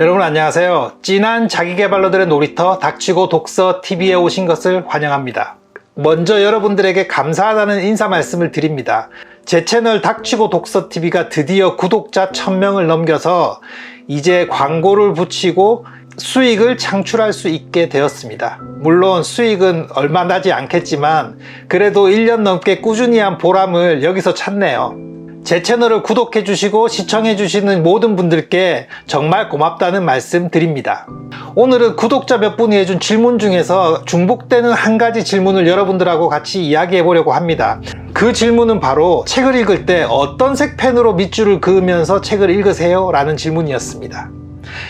여러분 안녕하세요. 진한 자기계발러들의 놀이터 닥치고 독서 TV에 오신 것을 환영합니다. 먼저 여러분들에게 감사하다는 인사 말씀을 드립니다. 제 채널 닥치고 독서 TV가 드디어 구독자 1000명을 넘겨서 이제 광고를 붙이고 수익을 창출할 수 있게 되었습니다. 물론 수익은 얼마 나지 않겠지만 그래도 1년 넘게 꾸준히 한 보람을 여기서 찾네요. 제 채널을 구독해 주시고 시청해 주시는 모든 분들께 정말 고맙다는 말씀 드립니다. 오늘은 구독자 몇 분이 해준 질문 중에서 중복되는 한 가지 질문을 여러분들하고 같이 이야기해 보려고 합니다. 그 질문은 바로 책을 읽을 때 어떤 색펜으로 밑줄을 그으면서 책을 읽으세요? 라는 질문이었습니다.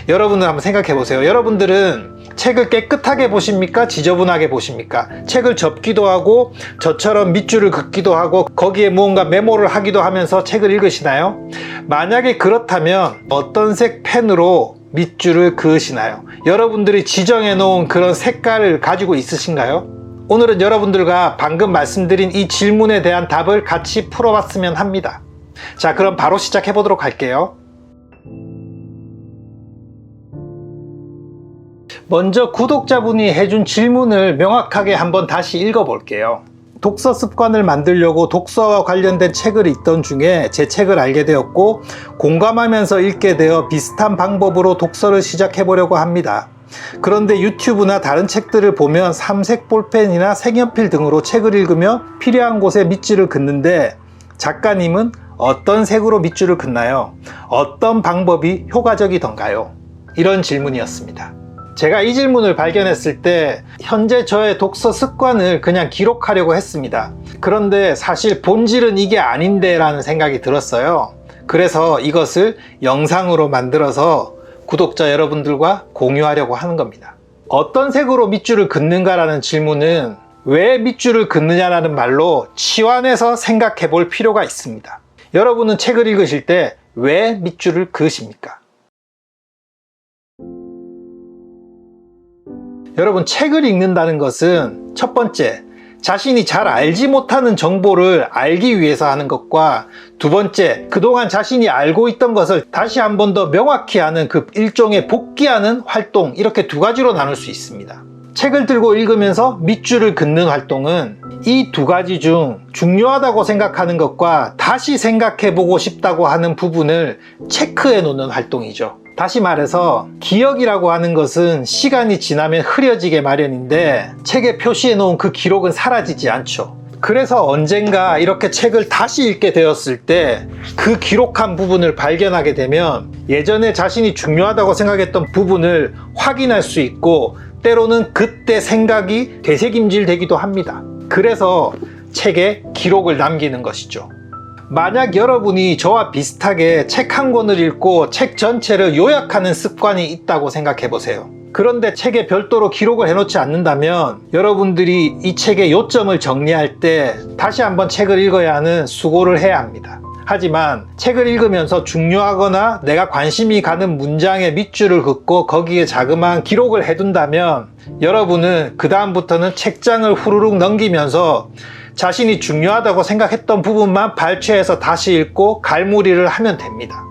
여러분들 한번 생각해 보세요. 여러분들은 책을 깨끗하게 보십니까? 지저분하게 보십니까? 책을 접기도 하고 저처럼 밑줄을 긋기도 하고 거기에 무언가 메모를 하기도 하면서 책을 읽으시나요? 만약에 그렇다면 어떤 색 펜으로 밑줄을 그으시나요? 여러분들이 지정해 놓은 그런 색깔을 가지고 있으신가요? 오늘은 여러분들과 방금 말씀드린 이 질문에 대한 답을 같이 풀어봤으면 합니다. 자, 그럼 바로 시작해 보도록 할게요. 먼저 구독자분이 해준 질문을 명확하게 한번 다시 읽어볼게요. 독서 습관을 만들려고 독서와 관련된 책을 읽던 중에 제 책을 알게 되었고 공감하면서 읽게 되어 비슷한 방법으로 독서를 시작해보려고 합니다. 그런데 유튜브나 다른 책들을 보면 삼색 볼펜이나 색연필 등으로 책을 읽으며 필요한 곳에 밑줄을 긋는데 작가님은 어떤 색으로 밑줄을 긋나요? 어떤 방법이 효과적이던가요? 이런 질문이었습니다. 제가 이 질문을 발견했을 때 현재 저의 독서 습관을 그냥 기록하려고 했습니다. 그런데 사실 본질은 이게 아닌데 라는 생각이 들었어요. 그래서 이것을 영상으로 만들어서 구독자 여러분들과 공유하려고 하는 겁니다. 어떤 색으로 밑줄을 긋는가 라는 질문은 왜 밑줄을 긋느냐라는 말로 치환해서 생각해 볼 필요가 있습니다. 여러분은 책을 읽으실 때 왜 밑줄을 그으십니까? 여러분, 책을 읽는다는 것은 첫 번째, 자신이 잘 알지 못하는 정보를 알기 위해서 하는 것과 두 번째, 그동안 자신이 알고 있던 것을 다시 한 번 더 명확히 하는 그 일종의 복기하는 활동, 이렇게 두 가지로 나눌 수 있습니다. 책을 들고 읽으면서 밑줄을 긋는 활동은 이 두 가지 중 중요하다고 생각하는 것과 다시 생각해 보고 싶다고 하는 부분을 체크해 놓는 활동이죠. 다시 말해서 기억이라고 하는 것은 시간이 지나면 흐려지게 마련인데 책에 표시해 놓은 그 기록은 사라지지 않죠. 그래서 언젠가 이렇게 책을 다시 읽게 되었을 때 그 기록한 부분을 발견하게 되면 예전에 자신이 중요하다고 생각했던 부분을 확인할 수 있고 때로는 그때 생각이 되새김질 되기도 합니다. 그래서 책에 기록을 남기는 것이죠. 만약 여러분이 저와 비슷하게 책 한 권을 읽고 책 전체를 요약하는 습관이 있다고 생각해 보세요. 그런데 책에 별도로 기록을 해놓지 않는다면 여러분들이 이 책의 요점을 정리할 때 다시 한번 책을 읽어야 하는 수고를 해야 합니다. 하지만 책을 읽으면서 중요하거나 내가 관심이 가는 문장에 밑줄을 긋고 거기에 자그마한 기록을 해둔다면 여러분은 그 다음부터는 책장을 후루룩 넘기면서 자신이 중요하다고 생각했던 부분만 발췌해서 다시 읽고 갈무리를 하면 됩니다.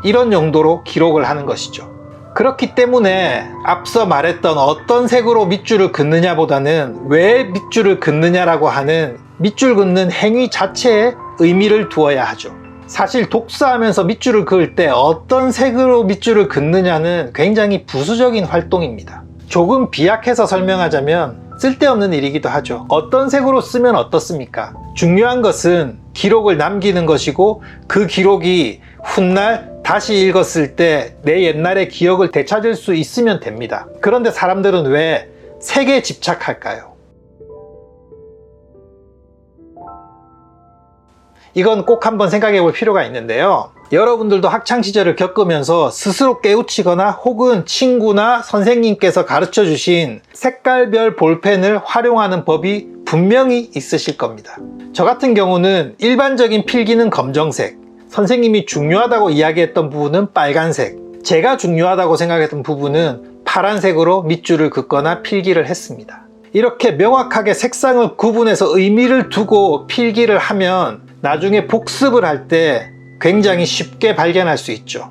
이런 용도로 기록을 하는 것이죠. 그렇기 때문에 앞서 말했던 어떤 색으로 밑줄을 긋느냐보다는 왜 밑줄을 긋느냐라고 하는 밑줄 긋는 행위 자체에 의미를 두어야 하죠. 사실 독서하면서 밑줄을 그을 때 어떤 색으로 밑줄을 긋느냐는 굉장히 부수적인 활동입니다. 조금 비약해서 설명하자면 쓸데없는 일이기도 하죠. 어떤 색으로 쓰면 어떻습니까? 중요한 것은 기록을 남기는 것이고 그 기록이 훗날 다시 읽었을 때 내 옛날의 기억을 되찾을 수 있으면 됩니다. 그런데 사람들은 왜 색에 집착할까요? 이건 꼭 한번 생각해 볼 필요가 있는데요. 여러분들도 학창시절을 겪으면서 스스로 깨우치거나 혹은 친구나 선생님께서 가르쳐 주신 색깔별 볼펜을 활용하는 법이 분명히 있으실 겁니다. 저 같은 경우는 일반적인 필기는 검정색, 선생님이 중요하다고 이야기했던 부분은 빨간색, 제가 중요하다고 생각했던 부분은 파란색으로 밑줄을 긋거나 필기를 했습니다. 이렇게 명확하게 색상을 구분해서 의미를 두고 필기를 하면 나중에 복습을 할 때 굉장히 쉽게 발견할 수 있죠.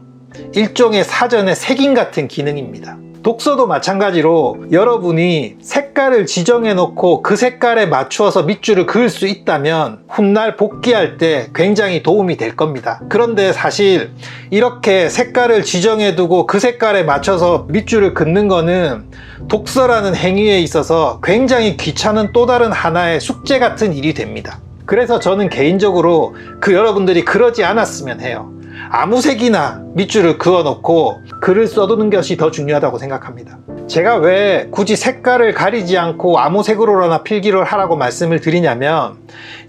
일종의 사전의 색인 같은 기능입니다. 독서도 마찬가지로 여러분이 색깔을 지정해 놓고 그 색깔에 맞추어서 밑줄을 그을 수 있다면 훗날 복귀할 때 굉장히 도움이 될 겁니다. 그런데 사실 이렇게 색깔을 지정해 두고 그 색깔에 맞춰서 밑줄을 긋는 거는 독서라는 행위에 있어서 굉장히 귀찮은 또 다른 하나의 숙제 같은 일이 됩니다. 그래서 저는 개인적으로 여러분들이 그러지 않았으면 해요. 아무 색이나 밑줄을 그어 놓고 글을 써두는 것이 더 중요하다고 생각합니다. 제가 왜 굳이 색깔을 가리지 않고 아무 색으로나 필기를 하라고 말씀을 드리냐면,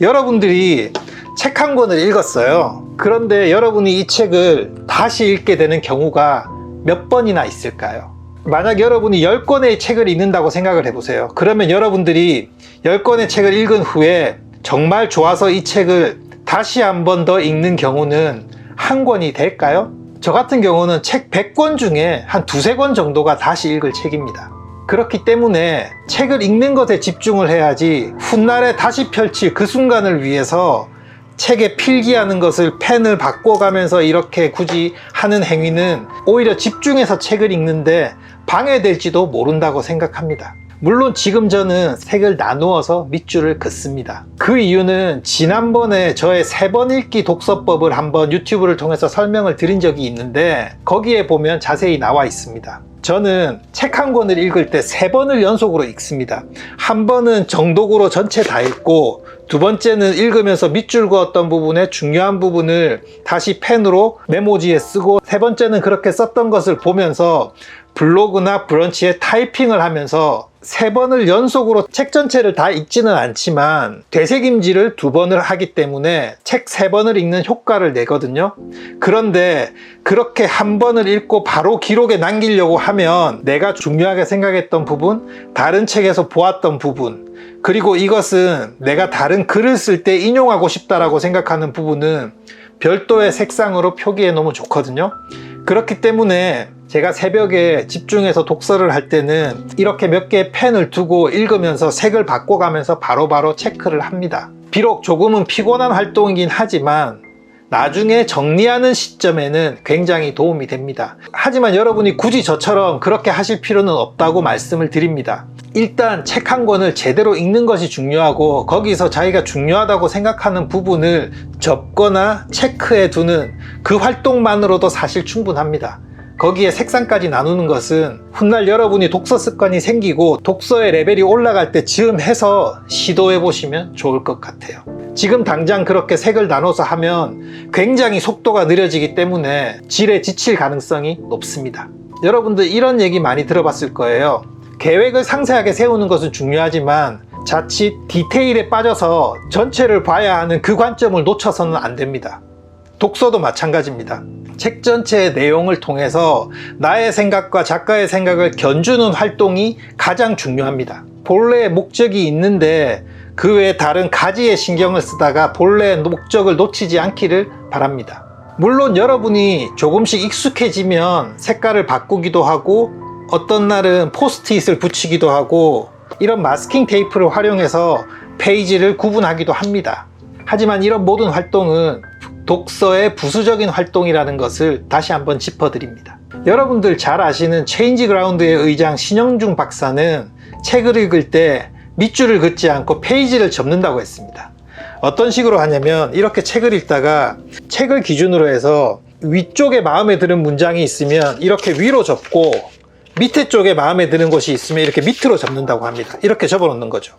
여러분들이 책 한 권을 읽었어요. 그런데 여러분이 이 책을 다시 읽게 되는 경우가 몇 번이나 있을까요? 만약 여러분이 10권의 책을 읽는다고 생각을 해보세요. 그러면 여러분들이 10권의 책을 읽은 후에 정말 좋아서 이 책을 다시 한 번 더 읽는 경우는 한 권이 될까요? 저 같은 경우는 책 100권 중에 한 두세 권 정도가 다시 읽을 책입니다. 그렇기 때문에 책을 읽는 것에 집중을 해야지 훗날에 다시 펼칠 그 순간을 위해서 책에 필기하는 것을 펜을 바꿔가면서 이렇게 굳이 하는 행위는 오히려 집중해서 책을 읽는데 방해될지도 모른다고 생각합니다. 물론 지금 저는 색을 나누어서 밑줄을 긋습니다. 그 이유는 지난번에 저의 3번 읽기 독서법을 한번 유튜브를 통해서 설명을 드린 적이 있는데 거기에 보면 자세히 나와 있습니다. 저는 책 한 권을 읽을 때 3번을 연속으로 읽습니다. 한 번은 정독으로 전체 다 읽고, 두 번째는 읽으면서 밑줄 그었던 부분에 중요한 부분을 다시 펜으로 메모지에 쓰고, 세 번째는 그렇게 썼던 것을 보면서 블로그나 브런치에 타이핑을 하면서 3번을 연속으로 책 전체를 다 읽지는 않지만 되새김질을 2번을 하기 때문에 책 3번을 읽는 효과를 내거든요. 그런데 그렇게 한 번을 읽고 바로 기록에 남기려고 하면 내가 중요하게 생각했던 부분, 다른 책에서 보았던 부분, 그리고 이것은 내가 다른 글을 쓸 때 인용하고 싶다라고 생각하는 부분은 별도의 색상으로 표기해 놓으면 좋거든요. 그렇기 때문에 제가 새벽에 집중해서 독서를 할 때는 이렇게 몇 개의 펜을 두고 읽으면서 색을 바꿔가면서 바로바로 체크를 합니다. 비록 조금은 피곤한 활동이긴 하지만 나중에 정리하는 시점에는 굉장히 도움이 됩니다. 하지만 여러분이 굳이 저처럼 그렇게 하실 필요는 없다고 말씀을 드립니다. 일단 책 한 권을 제대로 읽는 것이 중요하고, 거기서 자기가 중요하다고 생각하는 부분을 접거나 체크해 두는 그 활동만으로도 사실 충분합니다. 거기에 색상까지 나누는 것은 훗날 여러분이 독서 습관이 생기고 독서의 레벨이 올라갈 때 즈음 해서 시도해 보시면 좋을 것 같아요. 지금 당장 그렇게 색을 나눠서 하면 굉장히 속도가 느려지기 때문에 질에 지칠 가능성이 높습니다. 여러분들 이런 얘기 많이 들어봤을 거예요. 계획을 상세하게 세우는 것은 중요하지만 자칫 디테일에 빠져서 전체를 봐야 하는 그 관점을 놓쳐서는 안 됩니다. 독서도 마찬가지입니다. 책 전체의 내용을 통해서 나의 생각과 작가의 생각을 견주는 활동이 가장 중요합니다. 본래의 목적이 있는데 그 외에 다른 가지에 신경을 쓰다가 본래의 목적을 놓치지 않기를 바랍니다. 물론 여러분이 조금씩 익숙해지면 색깔을 바꾸기도 하고, 어떤 날은 포스트잇을 붙이기도 하고, 이런 마스킹 테이프를 활용해서 페이지를 구분하기도 합니다. 하지만 이런 모든 활동은 독서의 부수적인 활동이라는 것을 다시 한번 짚어드립니다. 여러분들 잘 아시는 체인지 그라운드의 의장 신영중 박사는 책을 읽을 때 밑줄을 긋지 않고 페이지를 접는다고 했습니다. 어떤 식으로 하냐면, 이렇게 책을 읽다가 책을 기준으로 해서 위쪽에 마음에 드는 문장이 있으면 이렇게 위로 접고, 밑에 쪽에 마음에 드는 것이 있으면 이렇게 밑으로 접는다고 합니다. 이렇게 접어 놓는 거죠.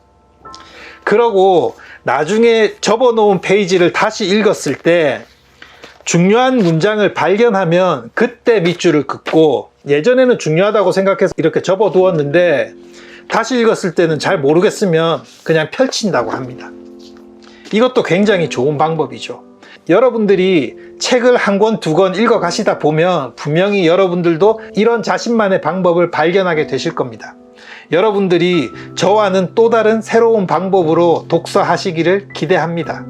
그러고 나중에 접어 놓은 페이지를 다시 읽었을 때 중요한 문장을 발견하면 그때 밑줄을 긋고, 예전에는 중요하다고 생각해서 이렇게 접어 두었는데 다시 읽었을 때는 잘 모르겠으면 그냥 펼친다고 합니다. 이것도 굉장히 좋은 방법이죠. 여러분들이 책을 한 권, 두 권 읽어 가시다 보면 분명히 여러분들도 이런 자신만의 방법을 발견하게 되실 겁니다. 여러분들이 저와는 또 다른 새로운 방법으로 독서하시기를 기대합니다.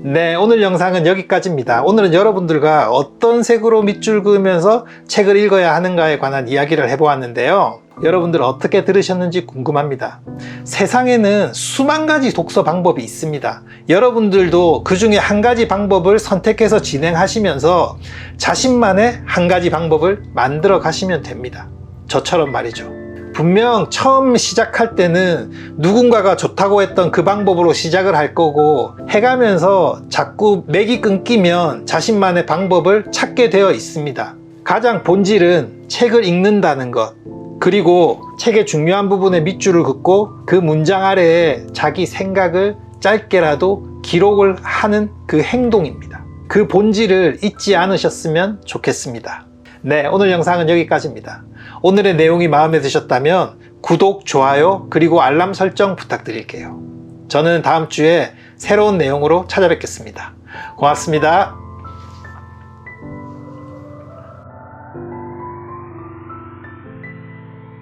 네, 오늘 영상은 여기까지입니다. 오늘은 여러분들과 어떤 색으로 밑줄 그으면서 책을 읽어야 하는가에 관한 이야기를 해보았는데요. 여러분들 어떻게 들으셨는지 궁금합니다. 세상에는 수만 가지 독서 방법이 있습니다. 여러분들도 그 중에 한 가지 방법을 선택해서 진행하시면서 자신만의 한 가지 방법을 만들어 가시면 됩니다. 저처럼 말이죠. 분명 처음 시작할 때는 누군가가 좋다고 했던 그 방법으로 시작을 할 거고, 해가면서 자꾸 맥이 끊기면 자신만의 방법을 찾게 되어 있습니다. 가장 본질은 책을 읽는다는 것, 그리고 책의 중요한 부분에 밑줄을 긋고 그 문장 아래에 자기 생각을 짧게라도 기록을 하는 그 행동입니다. 그 본질을 잊지 않으셨으면 좋겠습니다. 네, 오늘 영상은 여기까지입니다. 오늘의 내용이 마음에 드셨다면 구독, 좋아요, 그리고 알람 설정 부탁드릴게요. 저는 다음 주에 새로운 내용으로 찾아뵙겠습니다. 고맙습니다.